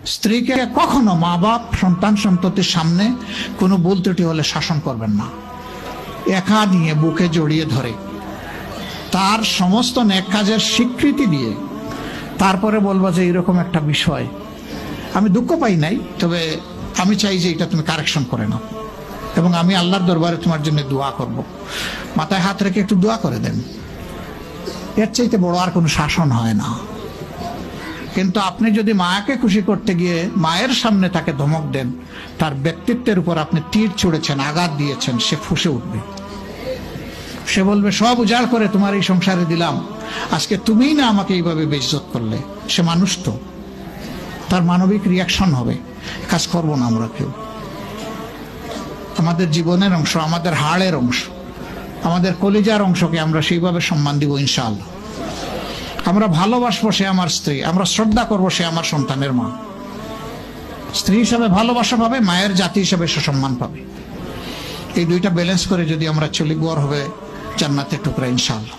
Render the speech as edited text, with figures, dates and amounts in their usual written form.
স্ত্রীকে কখনো মা বাপ সন্তান সন্ততির সামনে কোনো ভুল ত্রুটি হলে শাসন করবেন না। একা নিয়ে বুকে জড়িয়ে ধরে তার সমস্ত নেক কাজের স্বীকৃতি দিয়ে তারপরে বলবো যে এরকম একটা বিষয় আমি দুঃখ পাই নাই, তবে আমি চাই যে এটা তুমি কারেকশন করে নাও এবং আমি আল্লাহর দরবারে তোমার জন্য দোয়া করব। মাথায় হাত রেখে একটু দোয়া করে দেন। এর চাইতে বড় আর কোনো শাসন হয় না। কিন্তু আপনি যদি মাকে খুশি করতে গিয়ে মায়ের সামনে তাকে ধমক দেন, তার ব্যক্তিত্বের উপর আপনি তীর ছুঁড়েছেন, আঘাত দিয়েছেন, সে ফুঁসে উঠবে। সে বলবে সব উজাড় করে তোমার এই সংসারে দিলাম, আজকে তুমিই না আমাকে এইভাবে বেইজ্জত করলে। সে মানুষ তো, তার মানবিক রিয়াকশন হবে। কাজ করবো না আমরা কেউ। আমাদের জীবনের অংশ, আমাদের হাড়ের অংশ, আমাদের কলিজার অংশকে আমরা সেইভাবে সম্মান দিব ইনশাআল্লাহ। আমরা ভালোবাসবো সে আমার স্ত্রী, আমরা শ্রদ্ধা করবো সে আমার সন্তানের মা। স্ত্রী হিসাবে ভালোবাসা পাবে, মায়ের জাতি হিসাবে সে সম্মান পাবে। এই দুইটা ব্যালেন্স করে যদি আমরা চলি, গড় হবে জান্নাতের টুকরা ইনশাআল্লাহ।